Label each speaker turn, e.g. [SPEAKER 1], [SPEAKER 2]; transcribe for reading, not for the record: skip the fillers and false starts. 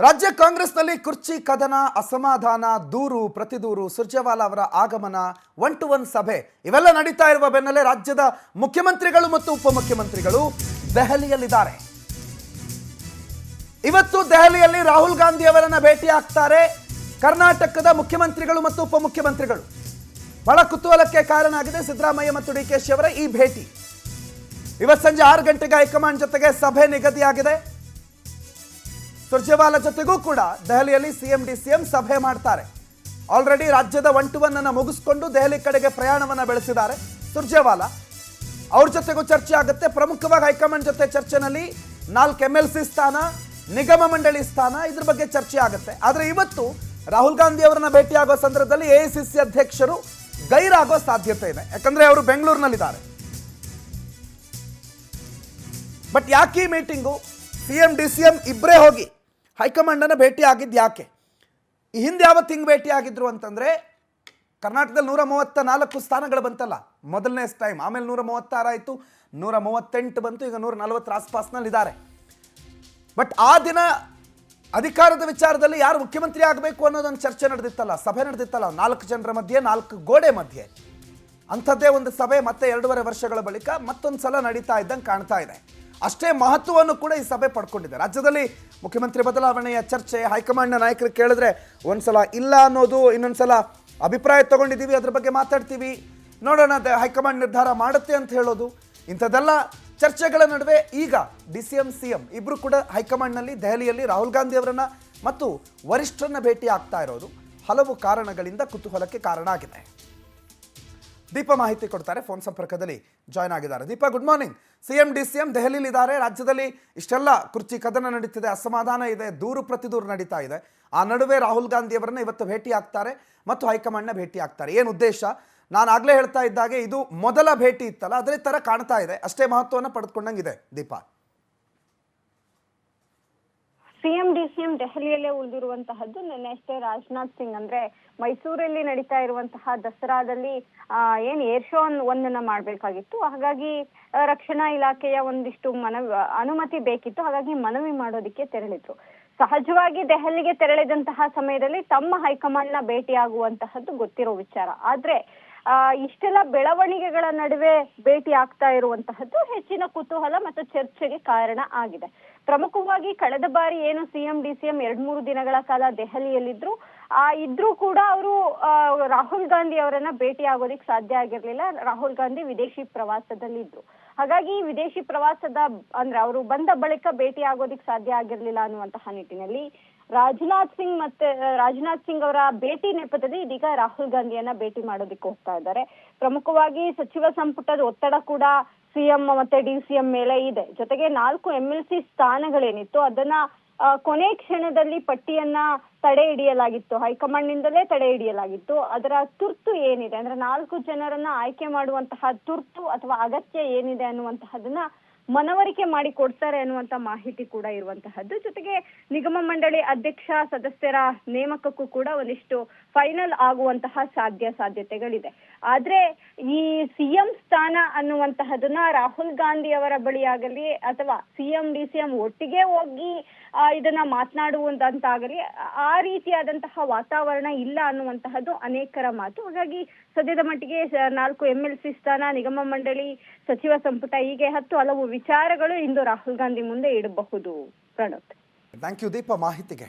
[SPEAKER 1] ರಾಜ್ಯ ಕಾಂಗ್ರೆಸ್ನಲ್ಲಿ ಕುರ್ಚಿ ಕದನ, ಅಸಮಾಧಾನ, ದೂರು ಪ್ರತಿದೂರು, ಸುರ್ಜೇವಾಲಾ ಅವರ ಆಗಮನ, 1-to-1 ಸಭೆ ಇವೆಲ್ಲ ನಡೀತಾ ಇರುವ ಬೆನ್ನಲ್ಲೇ ರಾಜ್ಯದ ಮುಖ್ಯಮಂತ್ರಿಗಳು ಮತ್ತು ಉಪಮುಖ್ಯಮಂತ್ರಿಗಳು ದೆಹಲಿಯಲ್ಲಿದ್ದಾರೆ. ಇವತ್ತು ದೆಹಲಿಯಲ್ಲಿ ರಾಹುಲ್ ಗಾಂಧಿ ಅವರನ್ನ ಭೇಟಿ ಆಗ್ತಾರೆ ಕರ್ನಾಟಕದ ಮುಖ್ಯಮಂತ್ರಿಗಳು ಮತ್ತು ಉಪಮುಖ್ಯಮಂತ್ರಿಗಳು. ಬಹಳ ಕುತೂಹಲಕ್ಕೆ ಕಾರಣ ಆಗಿದೆ ಸಿದ್ದರಾಮಯ್ಯ ಮತ್ತು ಡಿಕೆಶಿ ಅವರ ಈ ಭೇಟಿ. ಇವತ್ತು ಸಂಜೆ 6 ಗಂಟೆಗೆ ಹೈಕಮಾಂಡ್ ಜೊತೆಗೆ ಸಭೆ ನಿಗದಿಯಾಗಿದೆ. ಸುರ್ಜೇವಾಲಾ ಜೊತೆಗೂ ಕೂಡ ದೆಹಲಿಯಲ್ಲಿ ಸಿಎಂ ಡಿಸಿಎಂ ಸಭೆ ಮಾಡ್ತಾರೆ. ಆಲ್ರೆಡಿ ರಾಜ್ಯದ 1-to-1 ಅನ್ನು ಮುಗಿಸ್ಕೊಂಡು ದೆಹಲಿ ಕಡೆಗೆ ಪ್ರಯಾಣವನ್ನ ಬೆಳೆಸಿದ್ದಾರೆ ಸುರ್ಜೇವಾಲಾ. ಅವ್ರ ಜೊತೆಗೂ ಚರ್ಚೆ ಆಗುತ್ತೆ. ಪ್ರಮುಖವಾಗಿ ಹೈಕಮಾಂಡ್ ಜೊತೆ ಚರ್ಚೆನಲ್ಲಿ 4 MLC ಸ್ಥಾನ, ನಿಗಮ ಮಂಡಳಿ ಸ್ಥಾನ, ಇದ್ರ ಬಗ್ಗೆ ಚರ್ಚೆ ಆಗುತ್ತೆ. ಆದರೆ ಇವತ್ತು ರಾಹುಲ್ ಗಾಂಧಿ ಅವರನ್ನ ಭೇಟಿಯಾಗೋ ಸಂದರ್ಭದಲ್ಲಿ AICC ಅಧ್ಯಕ್ಷರು ಗೈರಾಗೋ ಸಾಧ್ಯತೆ ಇದೆ. ಯಾಕಂದ್ರೆ ಅವರು ಬೆಂಗಳೂರಿನಲ್ಲಿದ್ದಾರೆ. ಬಟ್ ಯಾಕೆ ಈ ಮೀಟಿಂಗು? ಸಿಎಂ ಡಿಸಿಎಂ ಇಬ್ಬರೇ ಹೋಗಿ ಹೈಕಮಾಂಡ್ ಅನ್ನು ಭೇಟಿ ಆಗಿದ್ದು ಯಾಕೆ? ಈ ಹಿಂದೆ ಯಾವತ್ತು ಹಿಂಗೆ ಭೇಟಿ ಆಗಿದ್ರು ಅಂತಂದ್ರೆ ಕರ್ನಾಟಕದಲ್ಲಿ 134 ಸ್ಥಾನಗಳು ಬಂತಲ್ಲ ಮೊದಲನೇ ಟೈಮ್. ಆಮೇಲೆ 136 ಆಯಿತು, 138 ಬಂತು, ಈಗ 140 ಆಸ್ಪಾಸ್ನಲ್ಲಿ ಇದ್ದಾರೆ. ಬಟ್ ಆ ದಿನ ಅಧಿಕಾರದ ವಿಚಾರದಲ್ಲಿ ಯಾರು ಮುಖ್ಯಮಂತ್ರಿ ಆಗಬೇಕು ಅನ್ನೋದೊಂದು ಚರ್ಚೆ ನಡೆದಿತ್ತಲ್ಲ, ಸಭೆ ನಡೆದಿತ್ತಲ್ಲ, 4 ಜನರ ಮಧ್ಯೆ, 4 ಗೋಡೆ ಮಧ್ಯೆ. ಅಂಥದ್ದೇ ಒಂದು ಸಭೆ ಮತ್ತೆ 2.5 ವರ್ಷಗಳ ಬಳಿಕ ಮತ್ತೊಂದು ಸಲ ನಡೀತಾ ಇದ್ದಂಗೆ ಕಾಣ್ತಾ ಇದೆ. ಅಷ್ಟೇ ಮಹತ್ವವನ್ನು ಕೂಡ ಈ ಸಭೆ ಪಡ್ಕೊಂಡಿದೆ. ರಾಜ್ಯದಲ್ಲಿ ಮುಖ್ಯಮಂತ್ರಿ ಬದಲಾವಣೆಯ ಚರ್ಚೆ, ಹೈಕಮಾಂಡ್ನ ನಾಯಕರು ಕೇಳಿದ್ರೆ ಒಂದ್ಸಲ ಇಲ್ಲ ಅನ್ನೋದು, ಇನ್ನೊಂದ್ಸಲ ಅಭಿಪ್ರಾಯ ತಗೊಂಡಿದ್ದೀವಿ, ಅದ್ರ ಬಗ್ಗೆ ಮಾತಾಡ್ತೀವಿ, ನೋಡೋಣ ಹೈಕಮಾಂಡ್ ನಿರ್ಧಾರ ಮಾಡುತ್ತೆ ಅಂತ ಹೇಳೋದು, ಇಂಥದ್ದೆಲ್ಲ ಚರ್ಚೆಗಳ ನಡುವೆ ಈಗ DCM CM ಇಬ್ಬರು ಕೂಡ ಹೈಕಮಾಂಡ್ನಲ್ಲಿ ದೆಹಲಿಯಲ್ಲಿ ರಾಹುಲ್ ಗಾಂಧಿ ಅವರನ್ನ ಮತ್ತು ವರಿಷ್ಠರನ್ನ ಭೇಟಿ ಆಗ್ತಾ ಇರೋದು ಹಲವು ಕಾರಣಗಳಿಂದ ಕುತೂಹಲಕ್ಕೆ ಕಾರಣ ಆಗಿದೆ. ದೀಪ ಮಾಹಿತಿ ಕೊಡ್ತಾರೆ, ಫೋನ್ ಸಂಪರ್ಕದಲ್ಲಿ ಜಾಯ್ನ್ ಆಗಿದ್ದಾರೆ. ದೀಪ, ಗುಡ್ ಮಾರ್ನಿಂಗ್. ಸಿಎಂ ಡಿಸಿಎಂ ದೆಹಲಿಯಲ್ಲಿ ಇದ್ದಾರೆ. ರಾಜ್ಯದಲ್ಲಿ ಇಷ್ಟೆಲ್ಲ ಕುರ್ಚಿ ಕದನ ನಡೀತಿದೆ, ಅಸಮಾಧಾನ ಇದೆ, ದೂರು ಪ್ರತಿದೂರು ನಡೀತಾ ಇದೆ. ಆ ನಡುವೆ ರಾಹುಲ್ ಗಾಂಧಿ ಅವರನ್ನ ಇವತ್ತು ಭೇಟಿ ಆಗ್ತಾರೆ ಮತ್ತು ಹೈಕಮಾಂಡ್ನ ಭೇಟಿ ಆಗ್ತಾರೆ. ಏನು ಉದ್ದೇಶ? ನಾನು ಆಗಲೇ ಹೇಳ್ತಾ ಇದ್ದಾಗೆ ಇದು ಮೊದಲ ಭೇಟಿ ಇತ್ತಲ್ಲ, ಅದೇ ಥರ ಕಾಣ್ತಾ ಇದೆ, ಅಷ್ಟೇ ಮಹತ್ವವನ್ನು ಪಡೆದುಕೊಂಡಂಗಿದೆ. ದೀಪ,
[SPEAKER 2] ಸಿಎಂ ಡಿಸಿಎಂ ದೆಹಲಿಯಲ್ಲೇ ಉಳಿದಿರುವಂತಹದ್ದು. ನಿನ್ನೆ ಅಷ್ಟೇ ರಾಜನಾಥ್ ಸಿಂಗ್ ಅಂದ್ರೆ ಮೈಸೂರಲ್ಲಿ ನಡೀತಾ ಇರುವಂತಹ ದಸರಾದಲ್ಲಿ ಏನ್ ಏರ್ ಶೋ ಒಂದನ್ನ ಮಾಡ್ಬೇಕಾಗಿತ್ತು. ಹಾಗಾಗಿ ರಕ್ಷಣಾ ಇಲಾಖೆಯ ಒಂದಿಷ್ಟು ಅನುಮತಿ ಬೇಕಿತ್ತು. ಹಾಗಾಗಿ ಮನವಿ ಮಾಡೋದಿಕ್ಕೆ ತೆರಳಿದ್ರು. ಸಹಜವಾಗಿ ದೆಹಲಿಗೆ ತೆರಳಿದಂತಹ ಸಮಯದಲ್ಲಿ ತಮ್ಮ ಹೈಕಮಾಂಡ್ ನ ಭೇಟಿ ಆಗುವಂತಹದ್ದು ಗೊತ್ತಿರೋ ವಿಚಾರ. ಆದ್ರೆ ಇಷ್ಟೆಲ್ಲ ಬೆಳವಣಿಗೆಗಳ ನಡುವೆ ಭೇಟಿ ಆಗ್ತಾ ಇರುವಂತಹದ್ದು ಹೆಚ್ಚಿನ ಕುತೂಹಲ ಮತ್ತು ಚರ್ಚೆಗೆ ಕಾರಣ ಆಗಿದೆ. ಪ್ರಮುಖವಾಗಿ ಕಳೆದ ಬಾರಿ ಏನು ಸಿಎಂ ಡಿಸಿಎಂ 2-3 ದಿನಗಳ ಕಾಲ ದೆಹಲಿಯಲ್ಲಿದ್ರು, ಇದ್ರೂ ಕೂಡ ಅವರು ರಾಹುಲ್ ಗಾಂಧಿ ಅವರನ್ನ ಭೇಟಿ ಆಗೋದಿಕ್ ಸಾಧ್ಯ ಆಗಿರ್ಲಿಲ್ಲ. ರಾಹುಲ್ ಗಾಂಧಿ ವಿದೇಶಿ ಪ್ರವಾಸದಲ್ಲಿದ್ರು. ಹಾಗಾಗಿ ವಿದೇಶಿ ಪ್ರವಾಸದ ಅಂದ್ರೆ ಅವರು ಬಂದ ಬಳಿಕ ಭೇಟಿ ಆಗೋದಿಕ್ ಸಾಧ್ಯ ಆಗಿರ್ಲಿಲ್ಲ ಅನ್ನುವಂತಹ ನಿಟ್ಟಿನಲ್ಲಿ ರಾಜನಾಥ್ ಸಿಂಗ್ ಅವರ ಭೇಟಿ ನೆಪದಲ್ಲಿ ಇದೀಗ ರಾಹುಲ್ ಗಾಂಧಿಯನ್ನ ಭೇಟಿ ಮಾಡೋದಿಕ್ಕೆ ಹೋಗ್ತಾ ಇದ್ದಾರೆ. ಪ್ರಮುಖವಾಗಿ ಸಚಿವ ಸಂಪುಟದ ಒತ್ತಡ ಕೂಡ ಸಿಎಂ ಮತ್ತೆ ಡಿಸಿಎಂ ಮೇಲೆ ಇದೆ. ಜೊತೆಗೆ 4 MLC ಸ್ಥಾನಗಳೇನಿತ್ತು ಅದನ್ನ ಕೊನೆ ಕ್ಷಣದಲ್ಲಿ ಪಟ್ಟಿಯನ್ನ ತಡೆ ಹಿಡಿಯಲಾಗಿತ್ತು, ಹೈಕಮಾಂಡ್ ನಿಂದಲೇ ತಡೆ ಹಿಡಿಯಲಾಗಿತ್ತು. ಅದರ ತುರ್ತು ಏನಿದೆ ಅಂದ್ರೆ 4 ಜನರನ್ನ ಆಯ್ಕೆ ಮಾಡುವಂತಹ ತುರ್ತು ಅಥವಾ ಅಗತ್ಯ ಏನಿದೆ ಅನ್ನುವಂತಹದನ್ನ ಮನವರಿಕೆ ಮಾಡಿ ಕೊಡ್ತಾರೆ ಅನ್ನುವಂತ ಮಾಹಿತಿ ಕೂಡ ಇರುವಂತಹದ್ದು. ಜೊತೆಗೆ ನಿಗಮ ಮಂಡಳಿ ಅಧ್ಯಕ್ಷ ಸದಸ್ಯರ ನೇಮಕಕ್ಕೂ ಕೂಡ ಒಂದಿಷ್ಟು ಫೈನಲ್ ಆಗುವಂತಹ ಸಾಧ್ಯತೆಗಳಿದೆ. ಆದ್ರೆ ಈ ಸಿಎಂ ಸ್ಥಾನ ಅನ್ನುವಂತಹದನ್ನ ರಾಹುಲ್ ಗಾಂಧಿ ಅವರ ಬಳಿ ಆಗಲಿ ಅಥವಾ ಸಿಎಂ ಡಿಸಿಎಂ ಒಟ್ಟಿಗೆ ಹೋಗಿ ಇದನ್ನ ಮಾತನಾಡುವಂತಾಗಲಿ ಆ ರೀತಿಯಾದಂತಹ ವಾತಾವರಣ ಇಲ್ಲ ಅನ್ನುವಂತಹದ್ದು ಅನೇಕರ ಮಾತು. ಹಾಗಾಗಿ ಸದ್ಯದ ಮಟ್ಟಿಗೆ 4 MLC ಸ್ಥಾನ, ನಿಗಮ ಮಂಡಳಿ, ಸಚಿವ ಸಂಪುಟ, ಹೀಗೆ 10 ಹಲವು ವಿಚಾರಗಳು ಇಂದು ರಾಹುಲ್ ಗಾಂಧಿ ಮುಂದೆ ಇಡಬಹುದು. ಪ್ರಣೋತ್,
[SPEAKER 1] ಥ್ಯಾಂಕ್ ಯು ದೀಪ ಮಾಹಿತಿಗೆ.